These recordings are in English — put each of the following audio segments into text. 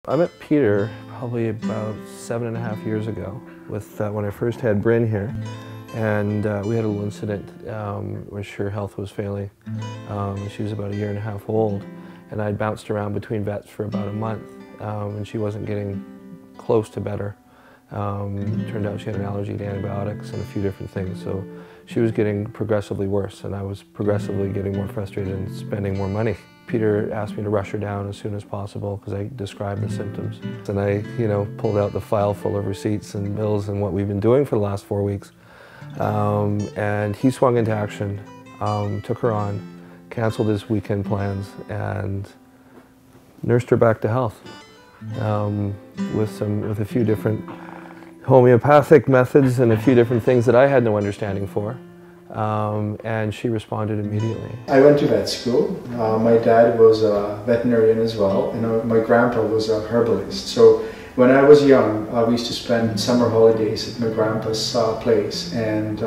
I met Peter probably about 7.5 years ago with when I first had Bryn here, and we had a little incident where her health was failing. She was about 1.5 years old, and I'd bounced around between vets for about a month, and she wasn't getting close to better. Turned out she had an allergy to antibiotics and a few different things, so she was getting progressively worse, and I was progressively getting more frustrated and spending more money. Peter asked me to rush her down as soon as possible because I described the symptoms. And I, pulled out the file full of receipts and bills and what we've been doing for the last 4 weeks. And he swung into action, took her on, canceled his weekend plans, and nursed her back to health with a few different homeopathic methods and a few different things that I had no understanding for. And she responded immediately. I went to vet school. My dad was a veterinarian as well, and my grandpa was a herbalist. So when I was young, we used to spend summer holidays at my grandpa's place, and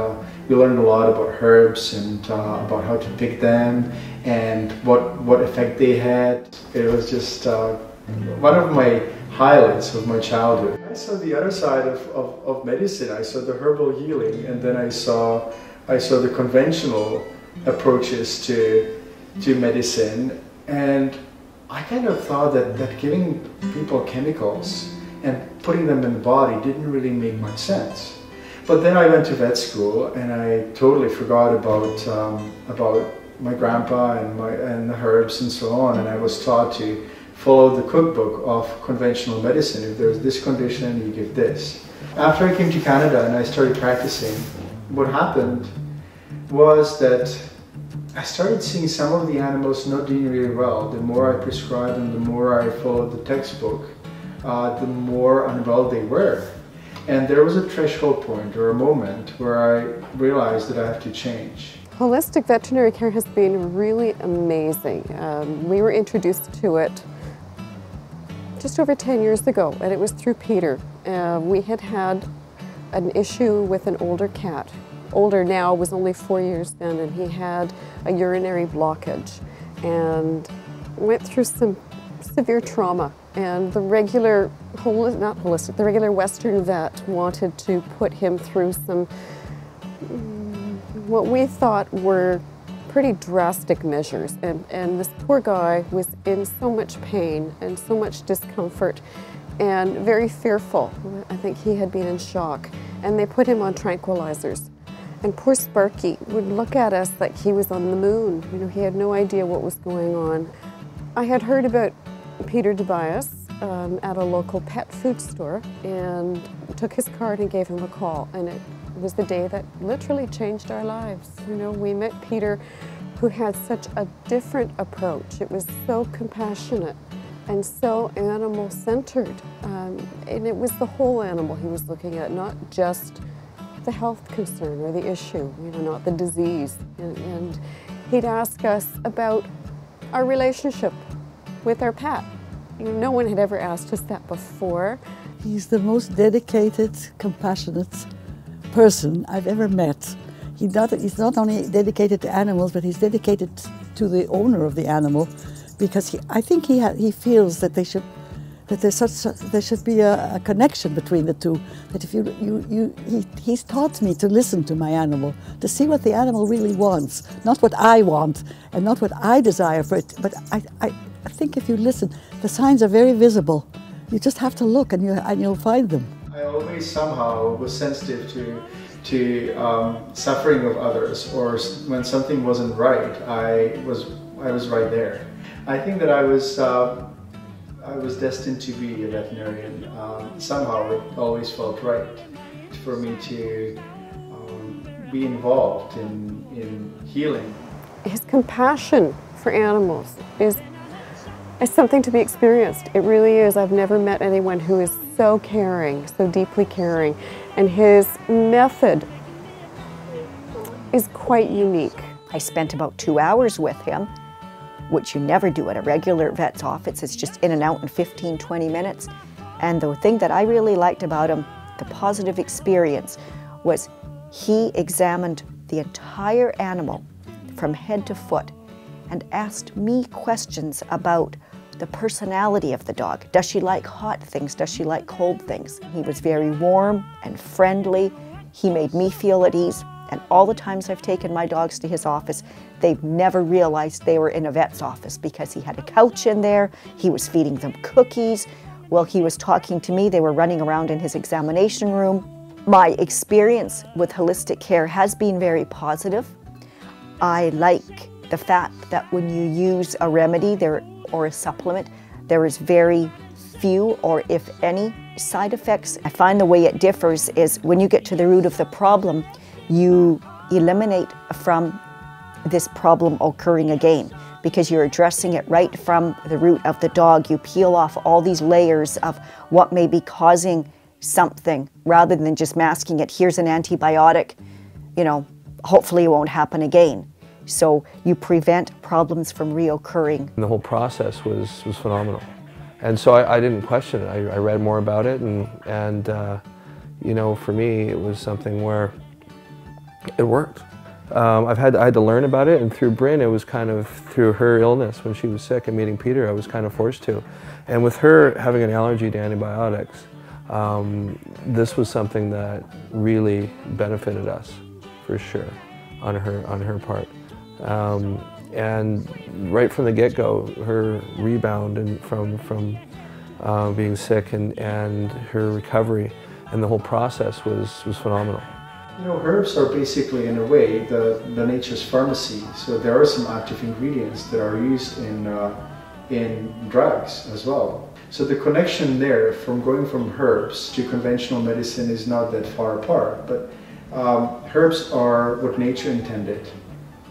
we learned a lot about herbs and about how to pick them and what effect they had. It was just one of my highlights of my childhood. I saw the other side of medicine. I saw the herbal healing, and then I saw the conventional approaches to medicine, and I kind of thought that giving people chemicals and putting them in the body didn't really make much sense. But then I went to vet school, and I totally forgot about my grandpa and the herbs and so on, and I was taught to follow the cookbook of conventional medicine. If there's this condition, you give this. After I came to Canada and I started practicing, what happened was that I started seeing some of the animals not doing really well. The more I prescribed them, the more I followed the textbook, the more unwell they were. And there was a threshold point or a moment where I realized that I have to change. Holistic veterinary care has been really amazing. We were introduced to it just over 10 years ago, and it was through Peter. We had an issue with an older cat. Older now, was only 4 years then, and he had a urinary blockage and went through some severe trauma. And the regular, the regular Western vet wanted to put him through some, what we thought were pretty drastic measures. And this poor guy was in so much pain and so much discomfort and very fearful. I think he had been in shock. And they put him on tranquilizers. And poor Sparky would look at us like he was on the moon. He had no idea what was going on. I had heard about Peter Dobias at a local pet food store and took his card and gave him a call. And it was the day that literally changed our lives. We met Peter, who had such a different approach. It was so compassionate and so animal-centered. And it was the whole animal he was looking at, not just the health concern or the issue, not the disease. And he'd ask us about our relationship with our pet. No one had ever asked us that before. He's the most dedicated, compassionate person I've ever met. He's not only dedicated to animals, but he's dedicated to the owner of the animal, because I think he feels that there should be a connection between the two. That if he's taught me to listen to my animal, to see what the animal really wants, not what I want and not what I desire for it. But I think if you listen, the signs are very visible. You just have to look, and you'll find them. I always somehow was sensitive to suffering of others, or when something wasn't right, I was right there. I think that I was destined to be a veterinarian. Somehow it always felt right for me to be involved in healing. His compassion for animals is something to be experienced. It really is. I've never met anyone who is so caring, so deeply caring. And his method is quite unique. I spent about 2 hours with him, which you never do at a regular vet's office. It's just in and out in 15, 20 minutes. And the thing that I really liked about him, the positive experience, was he examined the entire animal from head to foot and asked me questions about the personality of the dog. Does she like hot things? Does she like cold things? He was very warm and friendly. He made me feel at ease. And all the times I've taken my dogs to his office, they've never realized they were in a vet's office because he had a couch in there, he was feeding them cookies. While he was talking to me, they were running around in his examination room. My experience with holistic care has been very positive. I like the fact that when you use a remedy or a supplement, there is very few or if any side effects. I find the way it differs is when you get to the root of the problem, you eliminate from this problem occurring again because you're addressing it right from the root of the dog. You peel off all these layers of what may be causing something rather than just masking it. Here's an antibiotic, you know, hopefully it won't happen again. So you prevent problems from reoccurring. And the whole process was phenomenal. And so I didn't question it. I read more about it and you know, for me it was something where it worked. I had to learn about it, and through Bryn, it was kind of through her illness when she was sick and meeting Peter, I was kind of forced to. And with her having an allergy to antibiotics, this was something that really benefited us, for sure, on her part. And right from the get-go, her rebound and from being sick and her recovery and the whole process was phenomenal. You know, herbs are basically, in a way, the nature's pharmacy. So there are some active ingredients that are used in drugs as well. So the connection there, from going from herbs to conventional medicine, is not that far apart. But herbs are what nature intended,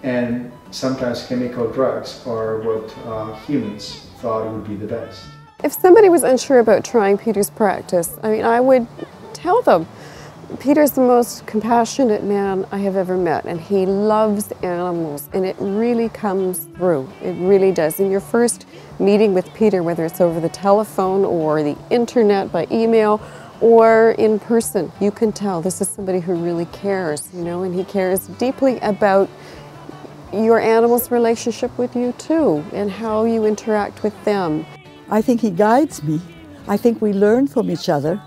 and sometimes chemical drugs are what humans thought would be the best. If somebody was unsure about trying Peter's practice, I mean, I would tell them, Peter's the most compassionate man I have ever met, and he loves animals, and it really comes through. It really does. In your first meeting with Peter, whether it's over the telephone or the internet by email or in person, you can tell this is somebody who really cares, you know, and he cares deeply about your animal's relationship with you too, and how you interact with them. I think he guides me. I think we learn from each other.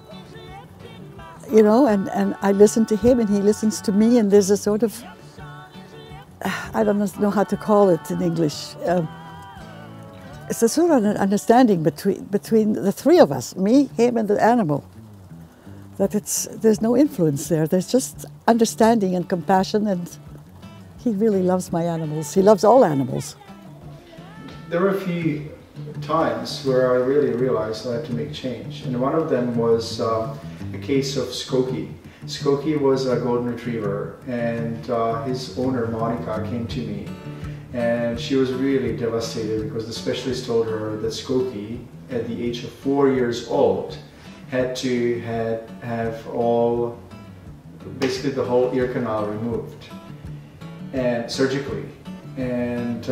You know, and I listen to him and he listens to me, and there's a sort of, I don't know how to call it in English. It's a sort of an understanding between the three of us, me, him and the animal. That there's no influence there, there's just understanding and compassion, and he really loves my animals. He loves all animals. There were a few times where I really realized I had to make change, and one of them was a case of Skokie. Skokie was a golden retriever, and his owner Monica came to me, and she was really devastated because the specialist told her that Skokie, at the age of 4 years old, had to have basically the whole ear canal removed, and surgically. And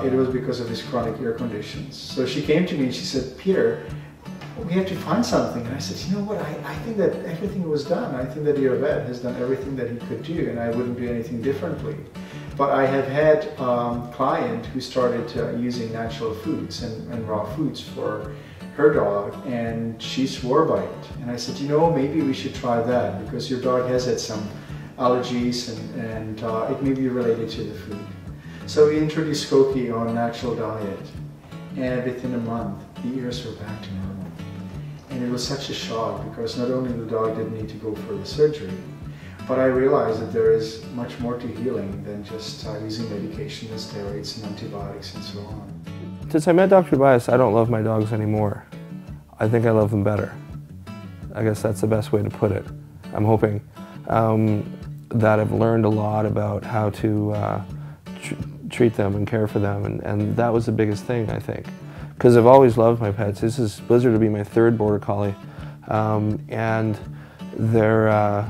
it was because of his chronic ear conditions. So she came to me and she said, Peter, we have to find something. And I said, you know what, I think that everything was done. I think that your vet has done everything that he could do, and I wouldn't do anything differently. But I have had a client who started using natural foods and raw foods for her dog, and she swore by it. And I said, you know, maybe we should try that, because your dog has had some allergies and it may be related to the food. So we introduced Skokie on a natural diet, and within a month, the ears were back to normal. And it was such a shock, because not only the dog didn't need to go for the surgery, but I realized that there is much more to healing than just using medication and steroids and antibiotics and so on. Since I met Dr. Dobias, I don't love my dogs anymore. I think I love them better. I guess that's the best way to put it. I'm hoping that I've learned a lot about how to treat them and care for them, and that was the biggest thing, I think. Because I've always loved my pets. Blizzard will be my third Border Collie, and they're,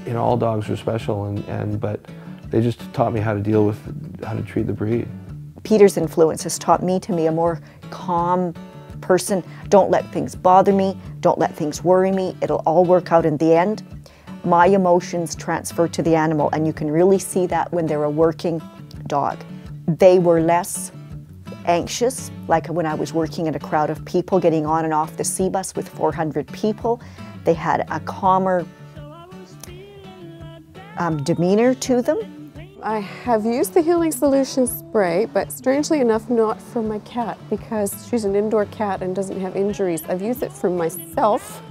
you know, all dogs are special, but they just taught me how to deal with, how to treat the breed. Peter's influence has taught me to be a more calm person. Don't let things bother me, don't let things worry me, it'll all work out in the end. My emotions transfer to the animal, and you can really see that when they're a working dog. They were less anxious, like when I was working in a crowd of people getting on and off the sea bus with 400 people. They had a calmer demeanor to them. I have used the Healing Solution spray, but strangely enough not for my cat because she's an indoor cat and doesn't have injuries. I've used it for myself.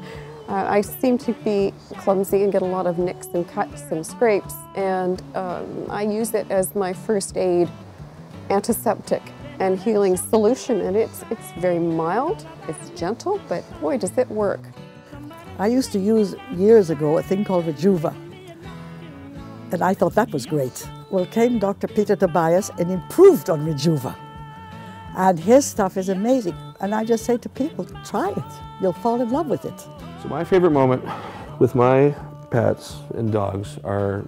I seem to be clumsy and get a lot of nicks and cuts and scrapes, and I use it as my first aid antiseptic and healing solution, and it's very mild, it's gentle, but boy does it work. I used to use years ago a thing called Rejuva, and I thought that was great. Well, came Dr. Peter Dobias and improved on Rejuva, and his stuff is amazing, and I just say to people, try it, you'll fall in love with it. So my favorite moment with my pets and dogs are,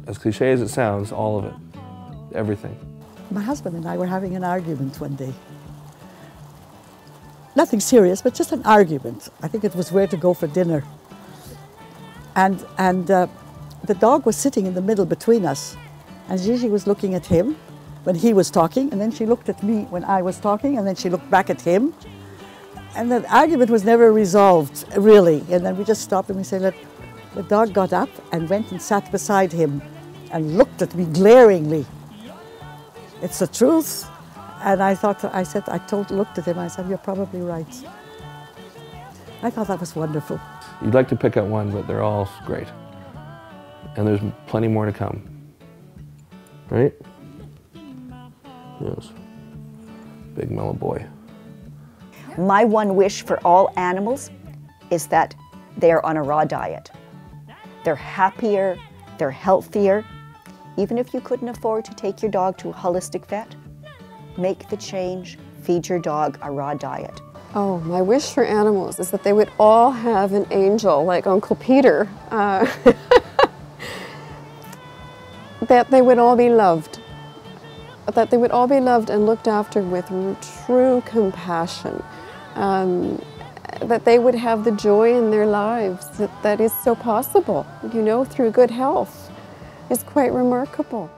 as cliche as it sounds, all of it, everything. My husband and I were having an argument one day. Nothing serious, but just an argument. I think it was where to go for dinner. And the dog was sitting in the middle between us, and Gigi was looking at him when he was talking, and then she looked at me when I was talking, and then she looked back at him. And the argument was never resolved, really. And then we just stopped and we said, look, the dog got up and went and sat beside him and looked at me glaringly. It's the truth. And I looked at him, I said, you're probably right. I thought that was wonderful. You'd like to pick out one, but they're all great. And there's plenty more to come. Right? Yes. Big mellow boy. My one wish for all animals is that they are on a raw diet. They're happier, they're healthier. Even if you couldn't afford to take your dog to a holistic vet, make the change, feed your dog a raw diet. Oh, my wish for animals is that they would all have an angel like Uncle Peter. That they would all be loved. That they would all be loved and looked after with true compassion. That they would have the joy in their lives that is so possible, you know, through good health. Is quite remarkable.